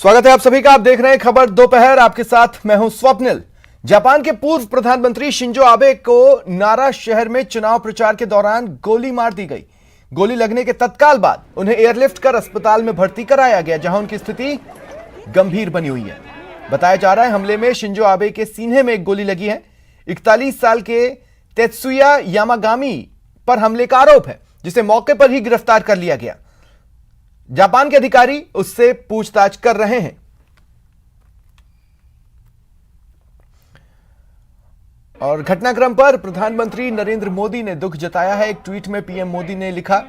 स्वागत है आप सभी का। आप देख रहे हैं खबर दोपहर, आपके साथ मैं हूं स्वप्निल। जापान के पूर्व प्रधानमंत्री शिंजो आबे को नारा शहर में चुनाव प्रचार के दौरान गोली मार दी गई। गोली लगने के तत्काल बाद उन्हें एयरलिफ्ट कर अस्पताल में भर्ती कराया गया, जहां उनकी स्थिति गंभीर बनी हुई है। बताया जा रहा है हमले में शिंजो आबे के सीने में एक गोली लगी है। 41 साल के तेत्सुया यामागामी पर हमले का आरोप है, जिसे मौके पर ही गिरफ्तार कर लिया गया। जापान के अधिकारी उससे पूछताछ कर रहे हैं। और घटनाक्रम पर प्रधानमंत्री नरेंद्र मोदी ने दुख जताया है। एक ट्वीट में पीएम मोदी ने लिखा,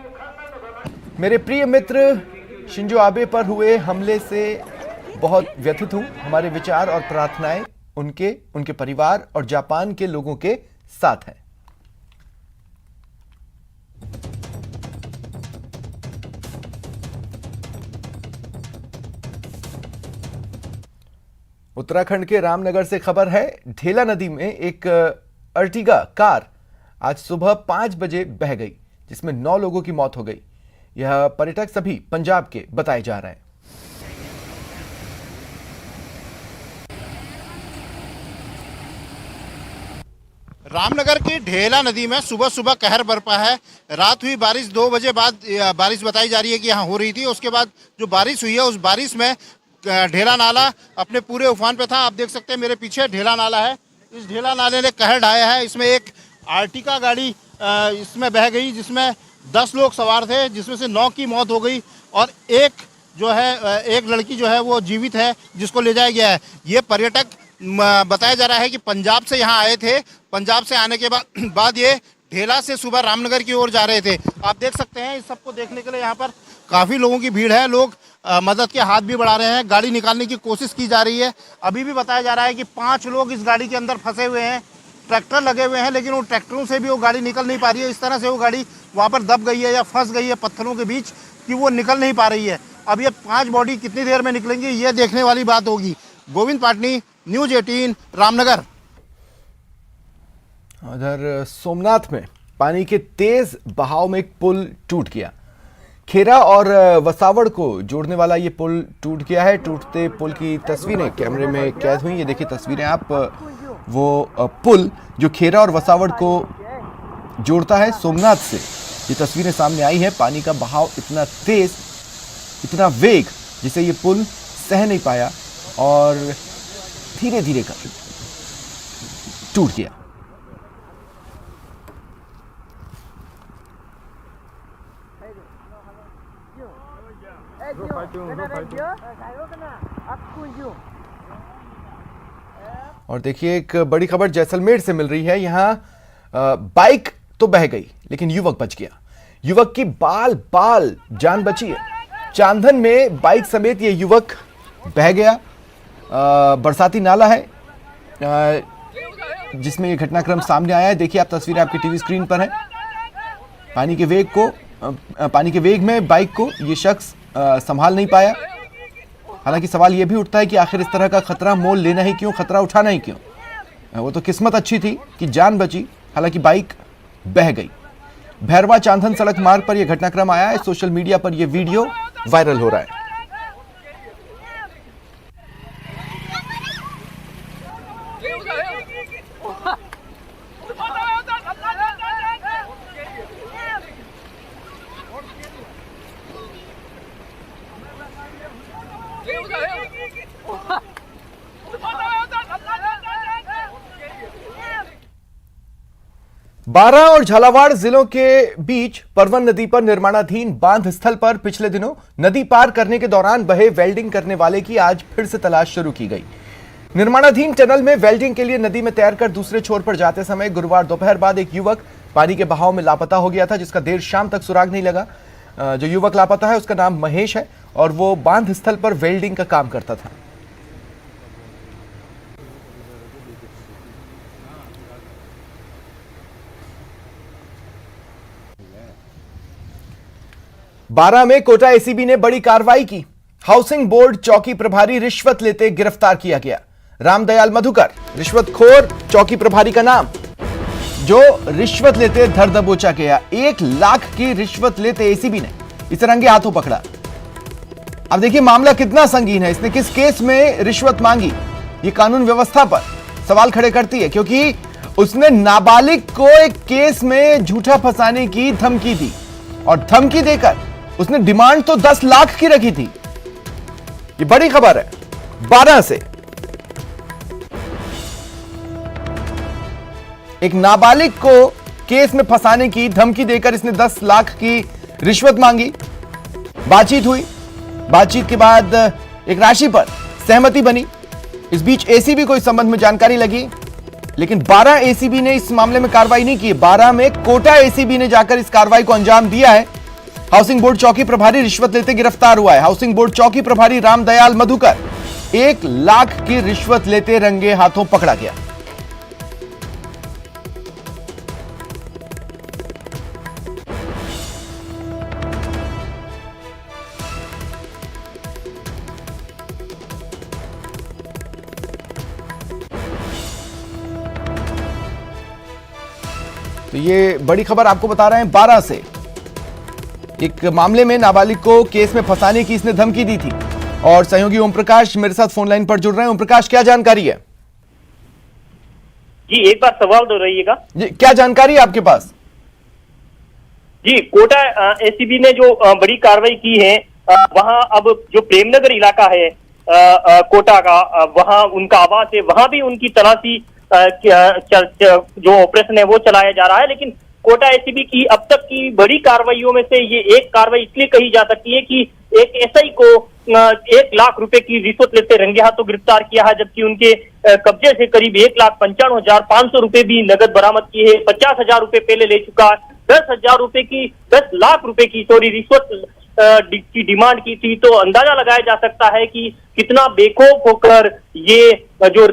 मेरे प्रिय मित्र शिंजो आबे पर हुए हमले से बहुत व्यथित हूं। हमारे विचार और प्रार्थनाएं उनके परिवार और जापान के लोगों के साथ हैं। उत्तराखंड के रामनगर से खबर है। ढेला नदी में एक अर्टिगा कार आज सुबह 5 बजे बह गई, जिसमें 9 लोगों की मौत हो गई। यह पर्यटक सभी पंजाब के बताए जा रहे हैं। रामनगर की ढेला नदी में सुबह सुबह कहर बरपा है। रात हुई बारिश 2 बजे बाद बारिश बताई जा रही है कि यहाँ हो रही थी। उसके बाद जो बारिश हुई है, उस बारिश में ढेला नाला अपने पूरे उफान पे था। आप देख सकते हैं मेरे पीछे ढेला नाला है। इस ढेला नाले ने कहर ढाया है। इसमें एक आर्टिका गाड़ी इसमें बह गई, जिसमें 10 लोग सवार थे, जिसमें से 9 की मौत हो गई और एक लड़की जो है वो जीवित है, जिसको ले जाया गया है। ये पर्यटक बताया जा रहा है कि पंजाब से यहाँ आए थे। पंजाब से आने के बाद ये ढेला से सुबह रामनगर की ओर जा रहे थे। आप देख सकते हैं इस सबको देखने के लिए यहाँ पर काफ़ी लोगों की भीड़ है। लोग मदद के हाथ भी बढ़ा रहे हैं। गाड़ी निकालने की कोशिश की जा रही है। अभी भी बताया जा रहा है कि 5 लोग इस गाड़ी के अंदर फंसे हुए हैं। ट्रैक्टर लगे हुए हैं, लेकिन वो ट्रैक्टरों से भी वो गाड़ी निकल नहीं पा रही है। इस तरह से वो गाड़ी वहाँ पर दब गई है या फंस गई है पत्थरों के बीच कि वो निकल नहीं पा रही है। अब ये 5 बॉडी कितनी देर में निकलेंगी, ये देखने वाली बात होगी। गोविंद पाटनी, न्यूज 18, रामनगर। उधर सोमनाथ में पानी के तेज बहाव में एक पुल टूट गया। खेरा और वसावड़ को जोड़ने वाला ये पुल टूट गया है। टूटते पुल की तस्वीरें कैमरे में कैद हुई। ये देखिए तस्वीरें आप, वो पुल जो खेरा और वसावड़ को जोड़ता है सोमनाथ से, ये तस्वीरें सामने आई हैं। पानी का बहाव इतना तेज, इतना वेग, जिसे ये पुल सह नहीं पाया और धीरे धीरे कर टूट गया। और देखिए एक बड़ी खबर जैसलमेर से मिल रही है। यहां बाइक तो बह गई, लेकिन युवक बच गया। युवक की बाल जान बची है। चांदन में बाइक समेत ये युवक बह गया। बरसाती नाला है जिसमें ये घटनाक्रम सामने आया है। देखिए आप, तस्वीरें आपकी टीवी स्क्रीन पर है। पानी के वेग में बाइक को ये शख्स संभाल नहीं पाया। हालांकि सवाल यह भी उठता है कि आखिर इस तरह का खतरा मोल लेना ही क्यों, खतरा उठाना ही क्यों। वो तो किस्मत अच्छी थी कि जान बची, हालांकि बाइक बह गई। भैरवा चांदन सड़क मार्ग पर यह घटनाक्रम आया है। सोशल मीडिया पर यह वीडियो वायरल हो रहा है। बारां और झालावाड़ जिलों के बीच परवन नदी पर निर्माणाधीन बांध स्थल पर पिछले दिनों नदी पार करने के दौरान बहे वेल्डिंग करने वाले की आज फिर से तलाश शुरू की गई। निर्माणाधीन टनल में वेल्डिंग के लिए नदी में तैरकर दूसरे छोर पर जाते समय गुरुवार दोपहर बाद एक युवक पानी के बहाव में लापता हो गया था, जिसका देर शाम तक सुराग नहीं लगा। जो युवक लापता है उसका नाम महेश है और वो बांध स्थल पर वेल्डिंग का काम करता था। बारां में कोटा एसीबी ने बड़ी कार्रवाई की। हाउसिंग बोर्ड चौकी प्रभारी रिश्वत लेते गिरफ्तार किया गया। रामदयाल मधुकर रिश्वतखोर चौकी प्रभारी का नाम। जो रिश्वत लेते धर दबोचा गया। 1 लाख की रिश्वत लेते एसीबी ने इसे रंगे हाथों पकड़ा। अब देखिए मामला कितना संगीन है, इसने किस केस में रिश्वत मांगी, ये कानून व्यवस्था पर सवाल खड़े करती है, क्योंकि उसने नाबालिग को एक केस में झूठा फंसाने की धमकी दी और धमकी देकर उसने डिमांड तो 10 लाख की रखी थी। ये बड़ी खबर है 12 से। एक नाबालिग को केस में फंसाने की धमकी देकर इसने 10 लाख की रिश्वत मांगी। बातचीत हुई, बातचीत के बाद एक राशि पर सहमति बनी। इस बीच एसीबी को इस संबंध में जानकारी लगी, लेकिन 12 एसीबी ने इस मामले में कार्रवाई नहीं की। 12 में कोटा एसीबी ने जाकर इस कार्रवाई को अंजाम दिया है। हाउसिंग बोर्ड चौकी प्रभारी रिश्वत लेते गिरफ्तार हुआ है। हाउसिंग बोर्ड चौकी प्रभारी रामदयाल मधुकर 1 लाख की रिश्वत लेते रंगे हाथों पकड़ा गया। तो ये बड़ी खबर आपको बता रहे हैं 12 से। एक मामले में नाबालिग को केस में फंसाने की इसने धमकी दी थी। और सहयोगी ओम प्रकाश मेरे साथ फोन लाइन पर जुड़ रहे हैं। ओम प्रकाश, क्या जानकारी है? जी एक बार सवाल दो रहिएगा जी, क्या जानकारी है आपके पास? जी, कोटा एसीबी ने जो बड़ी कार्रवाई की है, वहां अब जो प्रेमनगर इलाका है कोटा का, वहां उनका आवास है, वहां भी उनकी तलाशी जो ऑपरेशन है वो चलाया जा रहा है। लेकिन कोटा एसीबी की अब तक की बड़ी कार्रवाइयों में से ये एक कार्रवाई इसलिए कही जा सकती है कि एक एसआई को 1 लाख रुपए की रिश्वत लेते रंगे हाथों गिरफ्तार किया है, जबकि उनके कब्जे से करीब 1,95,500 रुपए भी नगद बरामद किए हैं। 50,000 रुपए पहले ले चुका, 10,000 रुपए की 10 लाख रुपए की रिश्वत की डिमांड की थी। तो अंदाजा लगाया जा सकता है कि कितना बेखौफ होकर ये जो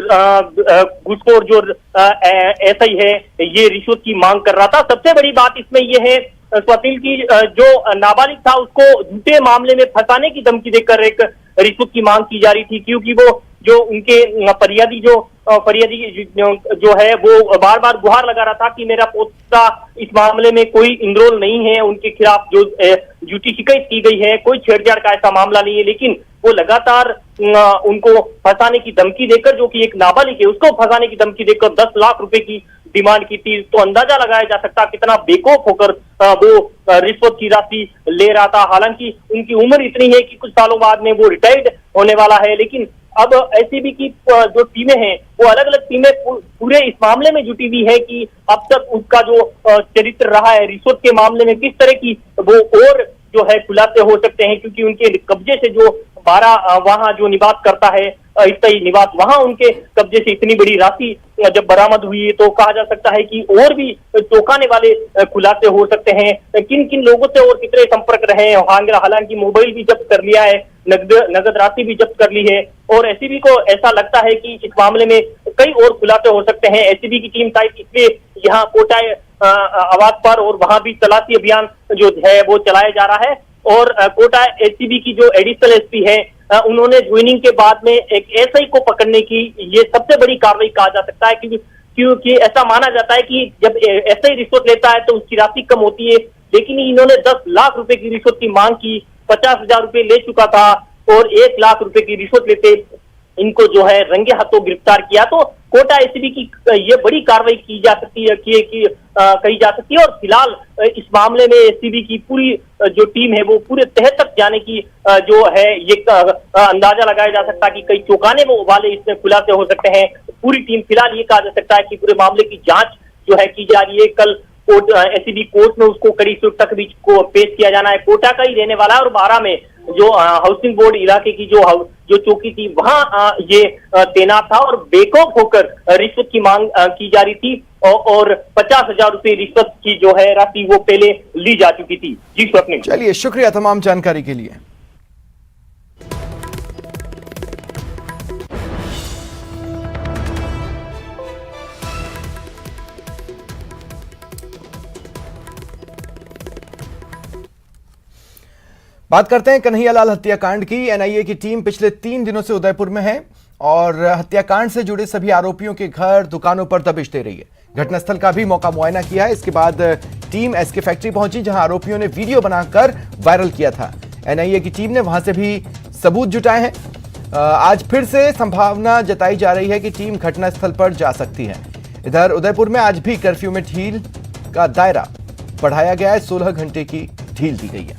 घूसखोर जो एसआई है ये रिश्वत की मांग कर रहा था। सबसे बड़ी बात इसमें यह है स्वप्निल की जो नाबालिग था उसको झूठे मामले में फंसाने की धमकी देकर एक रिश्वत की मांग की जा रही थी, क्योंकि वो जो उनके फरियादी जो है वो बार बार गुहार लगा रहा था कि मेरा पोता इस मामले में कोई इनरोल नहीं है, उनके खिलाफ जो झूठी शिकायत की गई है कोई छेड़छाड़ का ऐसा मामला नहीं है। लेकिन वो लगातार उनको फंसाने की धमकी देकर, जो कि एक नाबालिग है उसको फंसाने की धमकी देकर 10 लाख रुपए की डिमांड की थी। तो अंदाजा लगाया जा सकता कितना बेखौफ होकर वो रिश्वत की राशि ले रहा था। हालांकि उनकी उम्र इतनी है कि कुछ सालों बाद में वो रिटायर्ड होने वाला है। लेकिन अब एसीबी की जो टीमें हैं वो अलग अलग टीमें पूरे इस मामले में जुटी हुई है कि अब तक उसका जो चरित्र रहा है रिश्वत के मामले में किस तरह की वो और जो है खुलासे हो सकते हैं, क्योंकि उनके कब्जे से जो 12 वहां जो निवास करता है स्थायी निवास, वहां उनके कब्जे से इतनी बड़ी राशि जब बरामद हुई है तो कहा जा सकता है कि और भी चौंकाने वाले खुलासे हो सकते हैं। किन किन लोगों से और कितने संपर्क रहे हैं। हालांकि मोबाइल भी जब्त कर लिया है, नगद राशि भी जब्त कर ली है और एसीबी को ऐसा लगता है कि इस मामले में कई और खुलासे हो सकते हैं। एसीबी की टीम शायद इसलिए यहाँ कोटा आवास पर और वहां भी तलाशी अभियान जो है वो चलाया जा रहा है। और कोटा एसीबी की जो एडिशनल एसपी है उन्होंने ज्वाइनिंग के बाद में एक एसआई को पकड़ने की ये सबसे बड़ी कार्रवाई कहा जा सकता है, क्योंकि ऐसा माना जाता है कि जब एसआई रिश्वत लेता है तो उसकी राशि कम होती है। लेकिन इन्होंने 10 लाख रुपए की रिश्वत की मांग की, 50,000 रुपए ले चुका था और 1 लाख रुपए की रिश्वत लेते इनको जो है रंगे हाथों गिरफ्तार किया। तो कोटा एसीबी की ये बड़ी कार्रवाई की जा सकती है कही जा सकती है। और फिलहाल इस मामले में एसीबी की पूरी जो टीम है वो पूरे तह तक जाने की जो है ये अंदाजा लगाया जा सकता है कि कई चौंकाने वाले इसमें खुलासे हो सकते हैं। पूरी टीम फिलहाल ये कहा जा सकता है कि पूरे मामले की जांच जो है की जा रही है। कल एसीबी कोर्ट में उसको कड़ी सुरक्षा के बीच को पेश किया जाना है। कोटा का ही रहने वाला है और 12 में जो हाउसिंग बोर्ड इलाके की जो चौकी थी वहां ये तैनात था और बेखौफ होकर रिश्वत की मांग की जा रही थी और 50,000 रुपए रिश्वत की जो है राशि वो पहले ली जा चुकी थी। जी स्वप्निल। चलिए, शुक्रिया तमाम जानकारी के लिए। बात करते हैं कन्हैयालाल हत्याकांड की। एनआईए की टीम पिछले 3 दिनों से उदयपुर में है और हत्याकांड से जुड़े सभी आरोपियों के घर दुकानों पर दबिश दे रही है। घटनास्थल का भी मौका मुआयना किया है। इसके बाद टीम एसके फैक्ट्री पहुंची जहां आरोपियों ने वीडियो बनाकर वायरल किया था। एनआईए की टीम ने वहां से भी सबूत जुटाए हैं। आज फिर से संभावना जताई जा रही है कि टीम घटनास्थल पर जा सकती है। इधर उदयपुर में आज भी कर्फ्यू में ढील का दायरा बढ़ाया गया है, 16 घंटे की ढील दी गई है।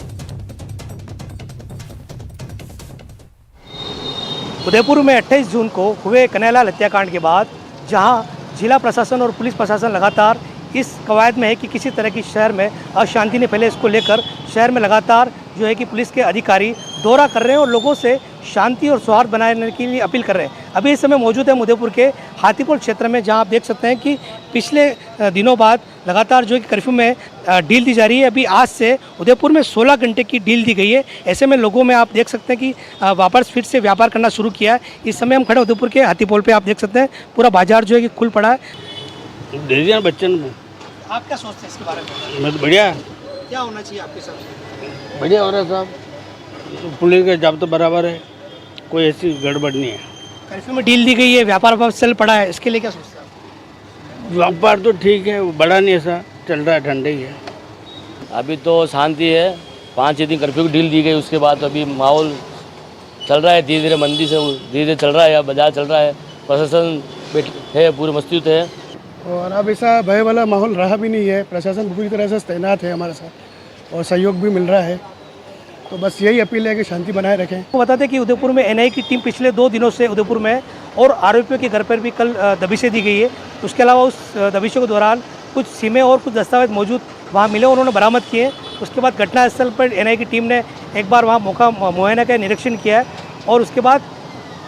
उदयपुर में 28 जून को हुए कन्हैयालाल हत्याकांड के बाद जहां जिला प्रशासन और पुलिस प्रशासन लगातार इस कवायद में है कि किसी तरह की शहर में अशांति न फैले, इसको लेकर शहर में लगातार जो है कि पुलिस के अधिकारी दौरा कर रहे हैं और लोगों से शांति और सौहार्द बनाने के लिए अपील कर रहे हैं। अभी इस समय मौजूद है उदयपुर के हाथीपुर क्षेत्र में, जहां आप देख सकते हैं कि पिछले दिनों बाद लगातार जो है कि कर्फ्यू में ढील दी जा रही है। अभी आज से उदयपुर में 16 घंटे की ढील दी गई है। ऐसे में लोगों में आप देख सकते हैं कि वापस फिर से व्यापार करना शुरू किया है। इस समय हम खड़े उदयपुर के हाथीपुर पे, आप देख सकते हैं पूरा बाजार जो है कि खुल पड़ा है। दे दिया बच्चन को। आप क्या सोचते हैं इसके बारे में? मैं तो बढ़िया क्या होना चाहिए आपके हिसाब से? बढ़िया हो रहा है साहब, पुलिस का जब तो बराबर है, कोई ऐसी गड़बड़ नहीं है। कर्फ्यू में ढील दी गई है, व्यापार वापस चल पड़ा है, इसके लिए क्या सोचते हैं? व्यापार तो ठीक है, बड़ा नहीं ऐसा चल रहा है, ठंडे ही है। अभी तो शांति है। 5 दिन कर्फ्यू की ढील दी गई, उसके बाद अभी माहौल चल रहा है धीरे धीरे, मंदी से धीरे धीरे चल रहा है, बाजार चल रहा है, प्रशासन है पूरी मस्तिष्क है। और अब ऐसा भय वाला माहौल रहा भी नहीं है। प्रशासन पूरी तरह से तैनात है हमारे साथ और सहयोग भी मिल रहा है। तो बस यही अपील है कि शांति बनाए रखें। वो बता दें कि उदयपुर में एनआईए की टीम पिछले 2 दिनों से उदयपुर में और आरोपियों के घर पर भी कल दबिशें दी गई है। उसके अलावा उस दबिशों के दौरान कुछ सिमें और कुछ दस्तावेज मौजूद वहाँ मिले, उन्होंने बरामद किए। उसके बाद घटनास्थल पर एनआईए की टीम ने एक बार वहाँ मौका मुआयना का निरीक्षण किया है और उसके बाद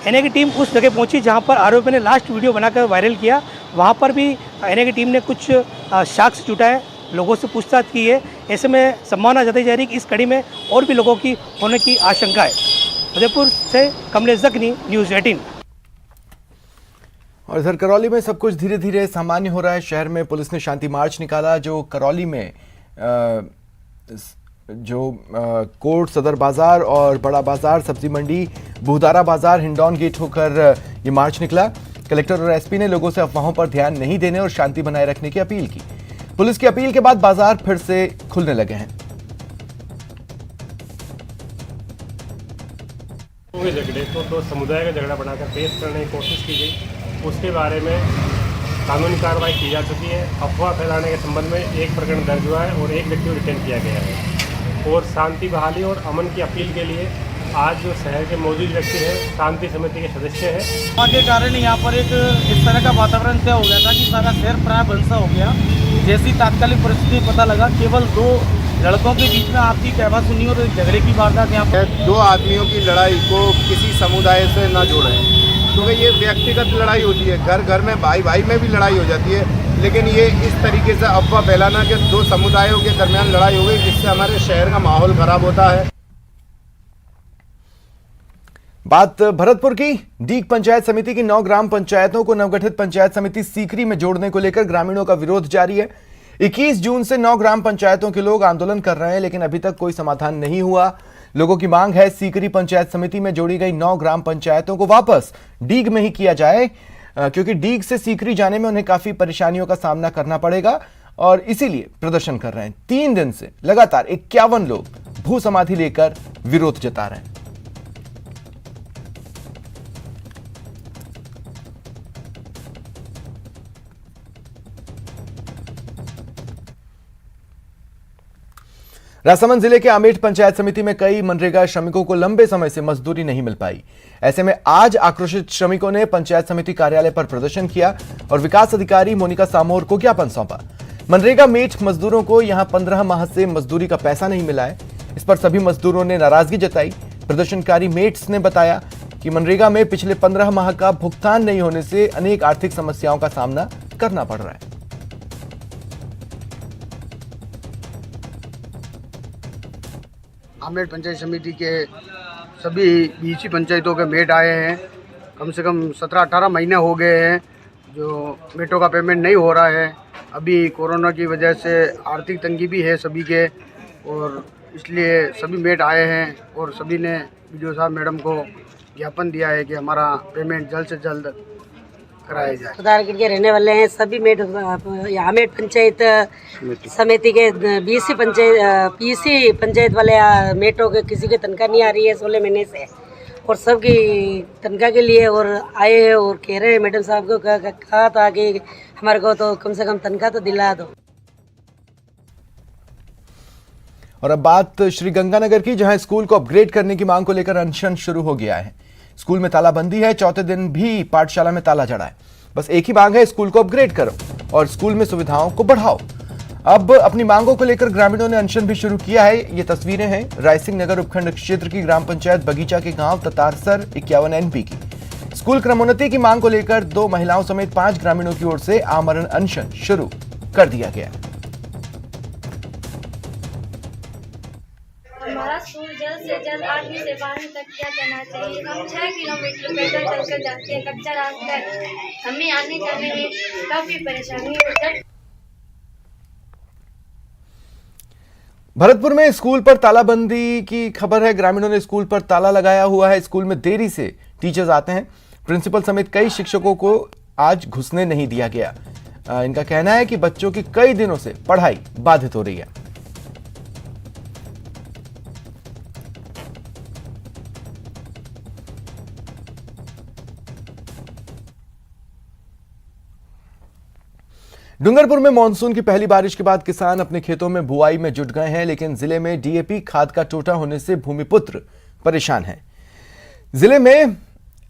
एनआईए की टीम उस जगह पहुंची जहां पर आरोपी ने लास्ट वीडियो बनाकर वायरल किया। वहां पर भी एनआईए की टीम ने कुछ साक्ष्य जुटाए, लोगों से पूछताछ की है। ऐसे में संभावना जताई जा रही है कि इस कड़ी में और भी लोगों की होने की आशंका है। उदयपुर से कमलेश जखनी, न्यूज़ 18। और इधर करौली में सब कुछ धीरे धीरे सामान्य हो रहा है। शहर में पुलिस ने शांति मार्च निकाला, जो करौली में कोर्ट, सदर बाजार और बड़ा बाजार, सब्जी मंडी, बुहदारा बाजार, हिंडौन गेट होकर ये मार्च निकला। कलेक्टर और एसपी ने लोगों से अफवाहों पर ध्यान नहीं देने और शांति बनाए रखने की अपील की। पुलिस की अपील के बाद बाजार फिर से खुलने लगे हैं। झगड़े को तो समुदाय का झगड़ा बनाकर पेश करने की कोशिश की गई, उसके बारे में कानूनी कार्रवाई की जा चुकी है। अफवाह फैलाने के संबंध में एक प्रकरण दर्ज हुआ है और एक व्यक्ति को रिटेन किया गया है। और शांति बहाली और अमन की अपील के लिए आज जो शहर के मौजूद व्यक्ति हैं, शांति समिति के सदस्य हैं, के कारण यहाँ पर एक इस तरह का वातावरण तय हो गया था कि सारा शहर प्राय बंसा हो गया। जैसी तात्कालिक परिस्थिति पता लगा, केवल 2 लड़कों के बीच में आपकी कहवा सुनी और झगड़े की वारदात यहाँ पर। 2 आदमियों की लड़ाई को किसी समुदाय से न जोड़ें, क्योंकि ये व्यक्तिगत लड़ाई होती है। घर घर में, भाई भाई में भी लड़ाई हो जाती है, लेकिन ये इस तरीके से अफवाह फैलाना कि 2 समुदायों के दरमियान लड़ाई हो गई, जिससे हमारे शहर का माहौल खराब होता है। बात भरतपुर की। डीग पंचायत समिति की 9 ग्राम पंचायतों को नवगठित पंचायत समिति सीकरी में जोड़ने को लेकर ग्रामीणों का विरोध जारी है। 21 जून से 9 ग्राम पंचायतों के लोग आंदोलन कर रहे हैं, लेकिन अभी तक कोई समाधान नहीं हुआ। लोगों की मांग है सीकरी पंचायत समिति में जोड़ी गई 9 ग्राम पंचायतों को वापस डीग में ही किया जाए, क्योंकि डीग से सीकरी जाने में उन्हें काफी परेशानियों का सामना करना पड़ेगा और इसीलिए प्रदर्शन कर रहे हैं। 3 दिन से लगातार 51 लोग भू समाधि लेकर विरोध जता रहे हैं। राजसमंद जिले के आमेठ पंचायत समिति में कई मनरेगा श्रमिकों को लंबे समय से मजदूरी नहीं मिल पाई। ऐसे में आज आक्रोशित श्रमिकों ने पंचायत समिति कार्यालय पर प्रदर्शन किया और विकास अधिकारी मोनिका सामोर को ज्ञापन सौंपा। मनरेगा मेठ मजदूरों को यहां 15 माह से मजदूरी का पैसा नहीं मिला है। इस पर सभी मजदूरों ने नाराजगी जताई। प्रदर्शनकारी मेट्स ने बताया कि मनरेगा में पिछले 15 माह का भुगतान नहीं होने से अनेक आर्थिक समस्याओं का सामना करना पड़ रहा है। आमेठ पंचायत समिति के सभी 20 पंचायतों के मेट आए हैं। कम से कम 17-18 महीने हो गए हैं जो मेटों का पेमेंट नहीं हो रहा है। अभी कोरोना की वजह से आर्थिक तंगी भी है सभी के, और इसलिए सभी मेट आए हैं और सभी ने वीडियो साहब मैडम को ज्ञापन दिया है कि हमारा पेमेंट जल्द से जल्द कराया जाए। सुधारगढ़ के रहने वाले हैं सभी मेट, आमेठ पंचायत समिति के 20 पंचायत वाले मेटों के किसी की तनख्वाह नहीं आ रही है 16 महीने से, और सबकी तनख्वाह के लिए और आए हैं और कह रहे हैं मैडम साहब को कहा था कि हमारे को तो कम से कम तनख्वाह तो दिला दो। और अब बात श्री गंगानगर की, जहां स्कूल को अपग्रेड करने की मांग को लेकर अनशन शुरू हो गया है। स्कूल में तालाबंदी है, चौथे दिन भी पाठशाला में ताला जड़ा है। बस एक ही मांग है, स्कूल को अपग्रेड करो और स्कूल में सुविधाओं को बढ़ाओ। अब अपनी मांगों को लेकर ग्रामीणों ने अनशन भी शुरू किया है। ये तस्वीरें हैं रायसिंह नगर उपखंड क्षेत्र की ग्राम पंचायत बगीचा के गांव ततारसर 51 NP की। स्कूल क्रमोन्नति की मांग को लेकर 2 महिलाओं समेत 5 ग्रामीणों की ओर से आमरण अनशन शुरू कर दिया गया। हमारा स्कूल जल्द से जल्द 8वीं से 12वीं तक किया जाना चाहिए। हम 6 किलोमीटर पैदल चलकर जाते हैं, कच्चा रास्ता है, हमें आने जाने में काफी परेशानी होती है। भरतपुर में स्कूल पर तालाबंदी की खबर है। ग्रामीणों ने स्कूल पर ताला लगाया हुआ है। स्कूल में देरी से टीचर्स आते हैं। प्रिंसिपल समेत कई शिक्षकों को आज घुसने नहीं दिया गया। इनका कहना है कि बच्चों की कई दिनों से पढ़ाई बाधित हो रही है। डूंगरपुर में मानसून की पहली बारिश के बाद किसान अपने खेतों में बुआई में जुट गए हैं, लेकिन जिले में DAP खाद का टोटा होने से भूमिपुत्र परेशान हैं। जिले में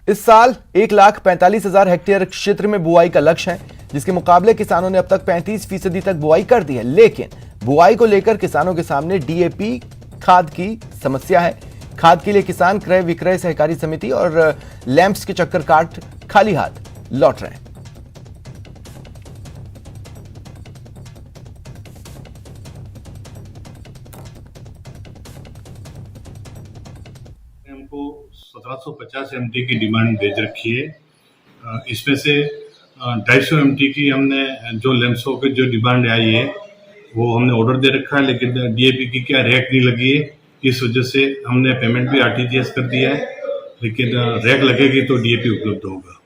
इस साल 1,45,000 हेक्टेयर क्षेत्र में बुआई का लक्ष्य है, जिसके मुकाबले किसानों ने अब तक 35% तक बुआई कर दी है। लेकिन बुआई को लेकर किसानों के सामने DAP खाद की समस्या है। खाद के लिए किसान क्रय विक्रय सहकारी समिति और लैंप्स के चक्कर काट खाली हाथ लौट रहे हैं। हमको 1750 MT की डिमांड भेज रखी है। इसमें से 250 MT की हमने जो लैंप्सों की जो डिमांड आई है वो हमने ऑर्डर दे रखा है, लेकिन DAP की क्या रैक नहीं लगी है। इस वजह से हमने पेमेंट भी RTGS कर दिया है, लेकिन रैक लगेगी तो DAP उपलब्ध होगा।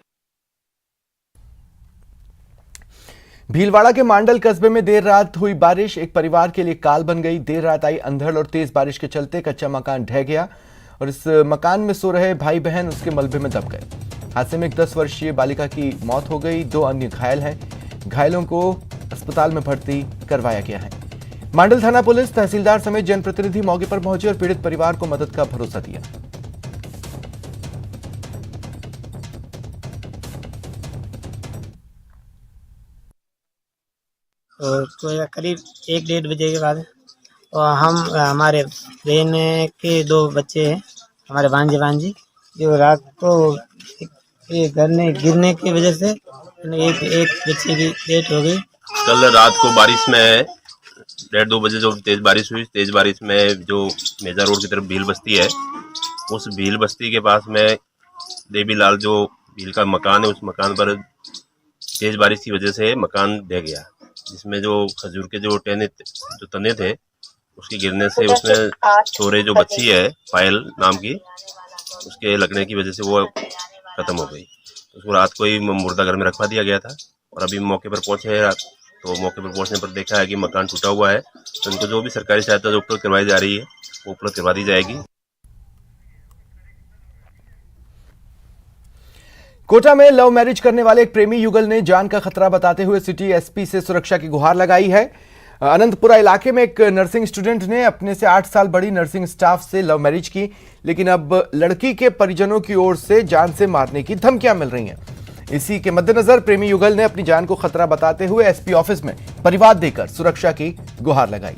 भीलवाड़ा के मांडल कस्बे में देर रात हुई बारिश एक परिवार के लिए काल बन गई। देर रात आई अंधड़ और तेज बारिश के चलते कच्चा मकान ढह गया और इस मकान में सो रहे भाई बहन उसके मलबे में दब गए। हादसे में एक 10 वर्षीय बालिका की मौत हो गई। 2 अन्य घायल हैं। घायलों को अस्पताल में भर्ती करवाया गया है। मांडल थाना पुलिस, तहसीलदार समेत जनप्रतिनिधि मौके पर पहुंचे और पीड़ित परिवार को मदद का भरोसा दिया। तो करीब 1-1:30 बजे के बाद और हम हमारे बहन के 2 बच्चे हैं, हमारे भांजी जो रात को घर में गिरने की वजह से एक बच्चे की डेथ हो गई। कल रात को बारिश में 1:30-2 बजे जो तेज बारिश हुई, तेज बारिश में जो मेजा रोड की तरफ भील बस्ती है, उस भील बस्ती के पास में देवीलाल जो भील का मकान है, उस मकान पर तेज बारिश की वजह से मकान ढह गया, जिसमें जो खजूर के जो तने थे उसके गिरने से उसमें छोरे जो बच्ची है पायल नाम की, उसके लगने की वजह से वो खत्म हो गई। उसको रात को ही मुर्दा घर में रखवा दिया गया था और अभी मौके पर पहुंचे हैं। तो मौके पर पहुंचने पर देखा है कि मकान टूटा हुआ है, तो उनको जो भी सरकारी सहायता जो उपलब्ध करवाई जा रही है वो उपलब्ध करवा दी जाएगी। कोटा में लव मैरिज करने वाले एक प्रेमी युगल ने जान का खतरा बताते हुए सिटी SP से सुरक्षा की गुहार लगाई है। अनंतपुरा इलाके में एक नर्सिंग स्टूडेंट ने अपने से 8 साल बड़ी नर्सिंग स्टाफ से लव मैरिज की, लेकिन अब लड़की के परिजनों की ओर से जान से मारने की धमकियां मिल रही हैं। इसी के मद्देनजर प्रेमी युगल ने अपनी जान को खतरा बताते हुए SP ऑफिस में परिवाद देकर सुरक्षा की गुहार लगाई।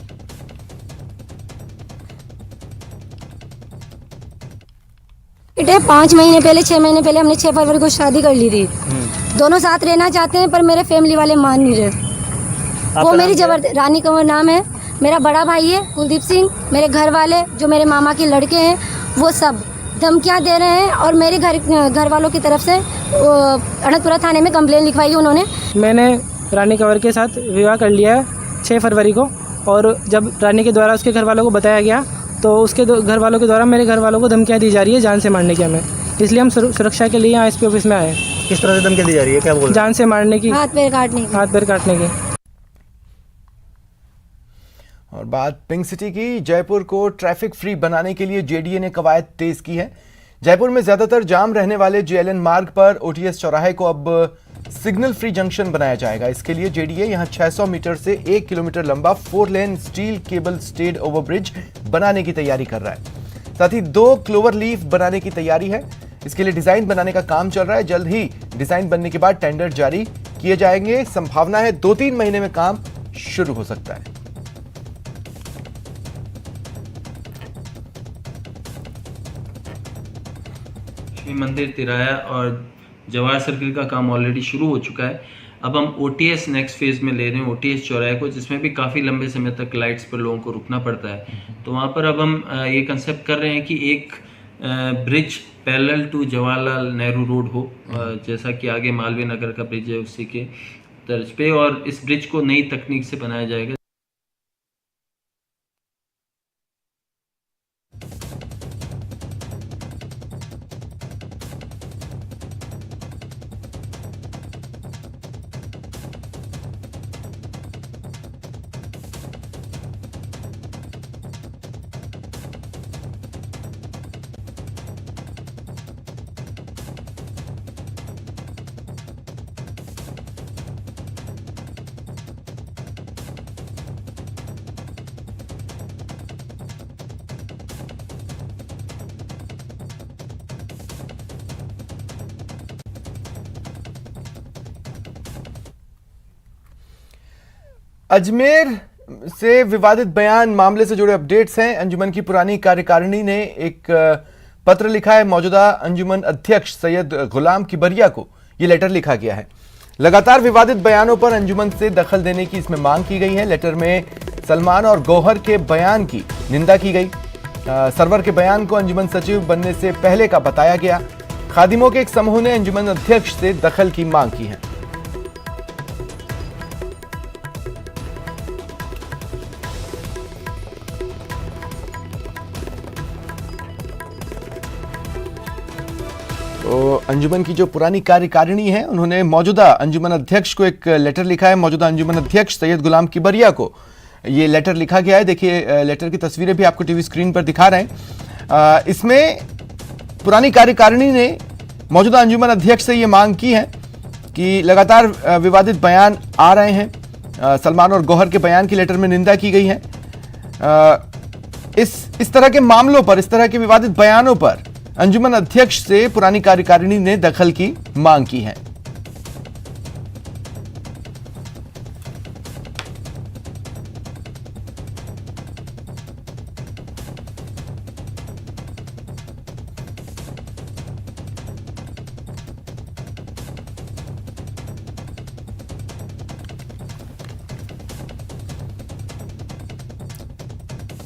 बेटे 5 महीने पहले 6 महीने पहले हमने 6 फरवरी को शादी कर ली थी। दोनों साथ रहना चाहते हैं पर मेरे फैमिली वाले मान नहीं रहे। वो मेरी जबरदस्ती, रानी कंवर नाम है, मेरा बड़ा भाई है कुलदीप सिंह, मेरे घर वाले जो मेरे मामा के लड़के हैं वो सब धमकियां दे रहे हैं और मेरे घर वालों की तरफ से अनंतपुरा थाने में कंप्लेन लिखवाई है उन्होंने। मैंने रानी कंवर के साथ विवाह कर लिया है 6 फरवरी को, और जब रानी के द्वारा उसके घर वालों को बताया गया तो उसके घर वालों के द्वारा मेरे घर वालों को धमकियां दी जा रही है जान से मारने की। हमें इसलिए हम सुरक्षा के लिए यहाँ SP ऑफिस में आए। किस तरह से धमकियां दी जा रही है, क्या बोल रहे हैं? जान से मारने की, हाथ पैर काटने की। और बात पिंक सिटी की। जयपुर को ट्रैफिक फ्री बनाने के लिए JDA ने कवायद तेज की है। जयपुर में ज्यादातर जाम रहने वाले जेएलएन मार्ग पर ओटीएस चौराहे को अब सिग्नल फ्री जंक्शन बनाया जाएगा। इसके लिए जेडीए यहां 600 मीटर से 1 किलोमीटर लंबा 4 लेन स्टील केबल स्टेड ओवरब्रिज बनाने की तैयारी कर रहा है। साथ ही 2 क्लोवर लीफ बनाने की तैयारी है। इसके लिए डिजाइन बनाने का काम चल रहा है। जल्द ही डिजाइन बनने के बाद टेंडर जारी किए जाएंगे। संभावना है 2-3 महीने में काम शुरू हो सकता है। मंदिर तिराया और जवाहर सर्किल का काम ऑलरेडी शुरू हो चुका है। अब हम ओटीएस नेक्स्ट फेज में ले रहे हैं, ओटीएस चौराहे को, जिसमें भी काफ़ी लंबे समय तक लाइट्स पर लोगों को रुकना पड़ता है। तो वहाँ पर अब हम ये कंसेप्ट कर रहे हैं कि एक bridge parallel to Jawaharlal Nehru road हो, जैसा कि आगे मालवीय नगर का ब्रिज है उसी के तर्ज पे, और इस ब्रिज को नई तकनीक से बनाया जाएगा। अजमेर से विवादित बयान मामले से जुड़े अपडेट्स हैं। अंजुमन की पुरानी कार्यकारिणी ने एक पत्र लिखा है। मौजूदा अंजुमन अध्यक्ष सैयद गुलाम किबरिया को यह लेटर लिखा गया है। लगातार विवादित बयानों पर अंजुमन से दखल देने की इसमें मांग की गई है। लेटर में सलमान और गौहर के बयान की निंदा की गई। सरवर के बयान को अंजुमन सचिव बनने से पहले का बताया गया। खादिमों के एक समूह ने अंजुमन अध्यक्ष से दखल की मांग की है। तो अंजुमन की जो पुरानी कार्यकारिणी है, उन्होंने मौजूदा अंजुमन अध्यक्ष को एक लेटर लिखा है। मौजूदा अंजुमन अध्यक्ष सैयद गुलाम किबरिया को ये लेटर लिखा गया है। देखिए, लेटर की तस्वीरें भी आपको टीवी स्क्रीन पर दिखा रहे हैं। इसमें पुरानी कार्यकारिणी ने मौजूदा अंजुमन अध्यक्ष से ये मांग की है कि लगातार विवादित बयान आ रहे हैं। सलमान और गौहर के बयान की लेटर में निंदा की गई है। इस तरह के मामलों पर, इस तरह के विवादित बयानों पर अंजुमन अध्यक्ष से पुरानी कार्यकारिणी ने दखल की मांग की है।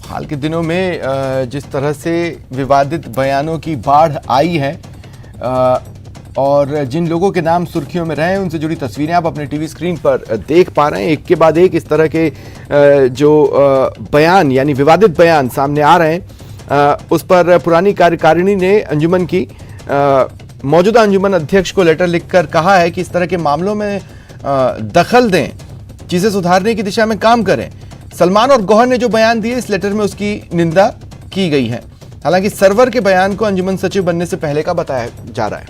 हाल के दिनों में जिस तरह से विवादित बयानों की बाढ़ आई है और जिन लोगों के नाम सुर्खियों में रहे, उनसे जुड़ी तस्वीरें आप अपने टीवी स्क्रीन पर देख पा रहे हैं। एक के बाद एक इस तरह के जो बयान यानी विवादित बयान सामने आ रहे हैं, उस पर पुरानी कार्यकारिणी ने अंजुमन की मौजूदा अंजुमन अध्यक्ष को लेटर लिखकर कहा है कि इस तरह के मामलों में दखल दें, चीज़ें सुधारने की दिशा में काम करें। सलमान और गौहर ने जो बयान दिए, इस लेटर में उसकी निंदा की गई है। हालांकि सरवर के बयान को अंजुमन सचिव बनने से पहले का बताया जा रहा है।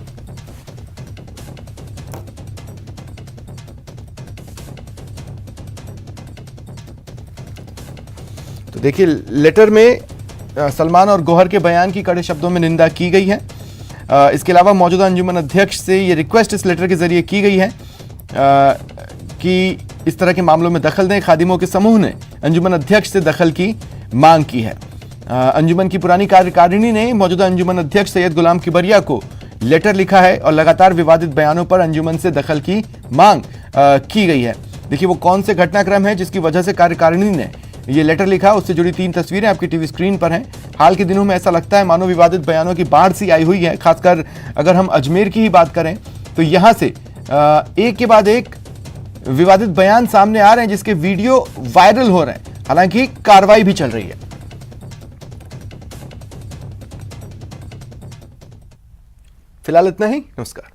तो देखिए, लेटर में सलमान और गौहर के बयान की कड़े शब्दों में निंदा की गई है। इसके अलावा मौजूदा अंजुमन अध्यक्ष से ये रिक्वेस्ट इस लेटर के जरिए की गई है कि इस तरह के मामलों में दखल दें। खादिमों के समूह ने अंजुमन अध्यक्ष से दखल की मांग की है। अंजुमन की पुरानी कार्यकारिणी ने मौजूदा अंजुमन अध्यक्ष सैयद गुलाम किबरिया को लेटर लिखा है और लगातार विवादित बयानों पर अंजुमन से दखल की मांग की गई है। देखिए, वो कौन से घटनाक्रम है जिसकी वजह से कार्यकारिणी ने ये लेटर लिखा, उससे जुड़ी 3 तस्वीरें आपकी टीवी स्क्रीन पर हैं। हाल के दिनों में ऐसा लगता है मानो विवादित बयानों की बाढ़ सी आई हुई है। खासकर अगर हम अजमेर की ही बात करें तो यहां से एक के बाद एक विवादित बयान सामने आ रहे हैं, जिसके वीडियो वायरल हो रहे हैं। हालांकि कार्रवाई भी चल रही है। फिलहाल इतना ही। नमस्कार।